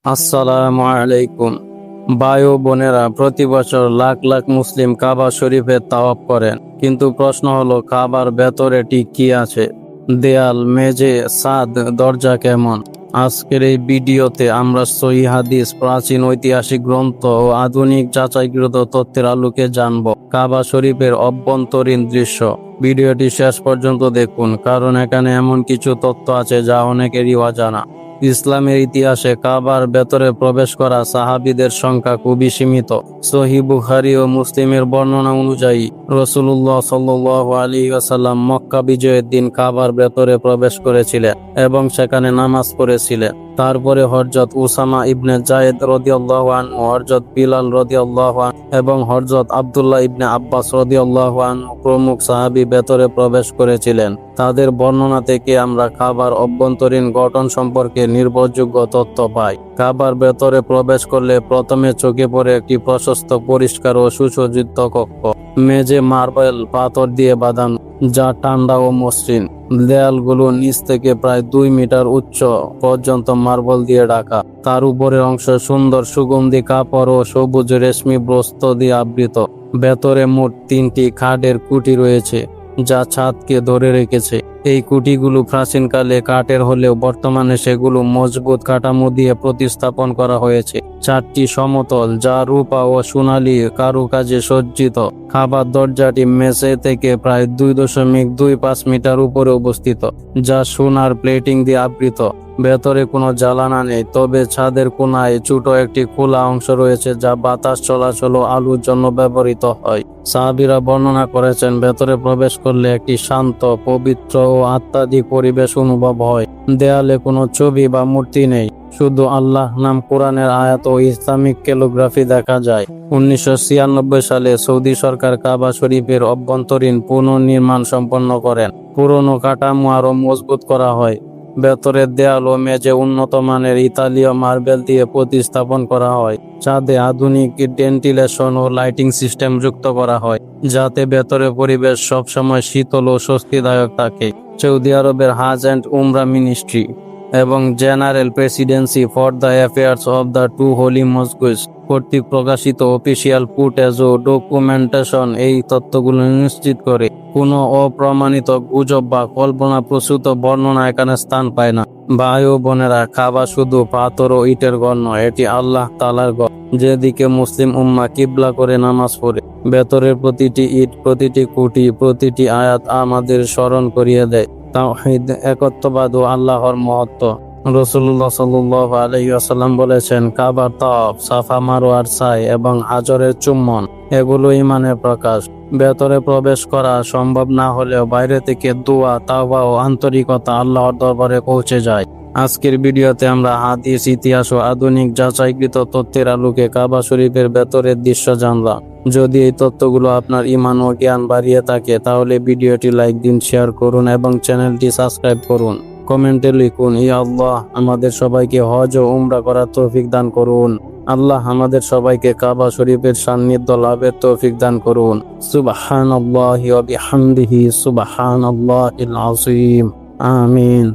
আসসালামু আলাইকুম। ভাই ও বোনেরা, প্রতি বছর লাখ লাখ মুসলিম কাবা শরীফে তাওয়াফ করেন, কিন্তু প্রশ্ন হলো কাবার ভেতরে ঠিক কি আছে? দেয়াল, মেঝে, ছাদ, দরজা কেমন? আজকের এই ভিডিওতে আমরা সহিহ হাদিস, প্রাচীন ঐতিহাসিক গ্রন্থ ও আধুনিক যাচাইকৃত তথ্যের আলোকে জানব কাবা শরীফের অভ্যন্তরীণ দৃশ্য। ভিডিওটি শেষ পর্যন্ত দেখুন, কারণ এখানে এমন কিছু তথ্য আছে যা অনেকেরই অজানা। ইসলামের ইতিহাসে কাবার ভেতরে প্রবেশ করা সাহাবীদের সংখ্যা খুবই সীমিত। সহিহ বুখারী ও মুসলিমের বর্ণনা অনুযায়ী রাসূলুল্লাহ সাল্লাল্লাহু আলাইহি ওয়াসাল্লাম মক্কা বিজয়ের দিন কাবার ভেতরে প্রবেশ করেছিলেন এবং সেখানে নামাজ পড়েছিলেন। তারপরে হযরত উসামা ইবনে যায়েদ রাদিয়াল্লাহু আনহু, হযরত বিলাল রাদিয়াল্লাহু আনহু এবং হযরত আব্দুল্লাহ ইবনে আব্বাস রাদিয়াল্লাহু আনহু প্রমুখ সাহাবী ভেতরে প্রবেশ করেছিলেন। তাদের বর্ণনা থেকে আমরা কাবার অভ্যন্তরীণ গঠন সম্পর্কে নির্ভরযোগ্য তথ্য পাই। কাবার ভেতরে প্রবেশ করলে প্রথমে চোখে পড়ে একটি প্রশস্ত, পরিষ্কার ও সুসজ্জিত কক্ষ। মেঝে মার্বেল পাথর দিয়ে বাঁধানো, যা ঠান্ডা ও মসৃণ। দেয়ালগুলো নিচ থেকে প্রায় 2 মিটার উচ্চ পর্যন্ত মার্বেল দিয়ে ঢাকা। তার উপরের অংশ সুন্দর সুগন্ধি কাপড় ও সবুজ রেশমি বস্ত্র দিয়ে আবৃত। ভেতরে মোট 3টি কাঠের খুঁটি রয়েছে, যা ছাদকে ধরে রেখেছে। এই খুঁটিগুলো প্রাচীনকালে কাঠের হলেও বর্তমানে সেগুলো মজবুত কাঠামো দিয়ে প্রতিস্থাপন করা হয়েছে। 4টি সমতল, যা রূপা ও সোনালী কারুকাজে সজ্জিত। খাবার দরজাটি মেঝে থেকে প্রায় 2.25 মিটার উপরে অবস্থিত, যা সোনার প্লেটিং দিয়ে আবৃত। ভেতরে কোনো জ্বালানা নেই, তবে ছাদের কোনায় ছোট একটি খোলা অংশ রয়েছে, যা বাতাস চলাচল ও আলোর জন্য ব্যবহৃত হয়। সাহাবীরা বর্ণনা করেছেন, ভেতরে প্রবেশ করলে একটি শান্ত, পবিত্র ও আত্মাধিক পরিবেশ অনুভব হয়। দেয়ালে কোনো ছবি বা মূর্তি নেই, শুধু আল্লাহ নাম, কোরআনের আয়াত ও ইসলামিক ক্যালিগ্রাফি দেখা যায়। 1996 সালে সৌদি সরকার কাবা শরীফের অভ্যন্তরীণ পুনর্নির্মাণ সম্পন্ন করেন। পুরনো কাঠামো আরও মজবুত করা হয়। ভেতরের দেয়াল ও মেঝে উন্নত মানের ইতালীয় মার্বেল দিয়ে প্রতিস্থাপন করা হয়। ছাদে আধুনিক ভেন্টিলেশন ও লাইটিং সিস্টেম যুক্ত করা হয়, যাতে ভেতরের পরিবেশ সবসময় শীতল ও স্বস্তিদায়ক থাকে। সৌদি আরবের হাজ অ্যান্ড উমরা মিনিস্ট্রি এবং general presidency for the affairs of the two holy mosques কর্তৃক প্রকাশিত অফিসিয়াল ফুটেজ ও ডকুমেন্টেশন এই তথ্যগুলো নিশ্চিত করে। কোনো অপ্রমাণিত গুজব বা কল্পনাপ্রসূত বর্ণনা এখানে স্থান পায় না। ভাই ও বোনেরা, কাবা শুধু পাথর ও ইটের ঘর নয়, এটি আল্লাহ তাআলার ঘর, যেদিকে মুসলিম উম্মাহ কিবলা করে নামাজ পড়ে। ভেতরের প্রতিটি ইট, প্রতিটি খুঁটি, প্রতিটি আয়াত আমাদের স্মরণ করিয়ে দেয় তাওহীদ, একত্ববাদ ও আল্লাহর মহত্ব। রাসূলুল্লাহ সাল্লাল্লাহু আলাইহি ওয়াসাল্লাম বলেছেন, কাবার তাওয়াফ, সাফা মারওয়ার সাই এবং হাজরের চুম্বন এগুলো ঈমানের প্রকাশ। ভেতরে প্রবেশ করা সম্ভব না হলেও বাইরে থেকে দোয়া, তাওবা ও আন্তরিকতা আল্লাহর দরবারে পৌঁছে যায়। আজকের ভিডিওতে আমরা হাদিস, ইতিহাস ও আধুনিক যাচাইকৃত তথ্যের আলোকে কাবা শরীফের ভেতরের দৃশ্য জানলাম। যদি এই তথ্যগুলো আপনার ঈমান ও জ্ঞান বাড়িয়ে থাকে, তাহলে ভিডিওটি লাইক দিন, শেয়ার করুন এবং চ্যানেলটি সাবস্ক্রাইব করুন। কমেন্টে লিখুন, ইয়া আল্লাহ, আমাদের সবাইকে হজ ও উমরা করার তৌফিক দান করুন। আল্লাহ আমাদের সবাইকে কাবা শরীফের সান্নিধ্য লাভের তৌফিক দান করুন। সুবহানাল্লাহি ওয়া বিহামদিহি, সুবহানাল্লাহিল আযীম। আমিন।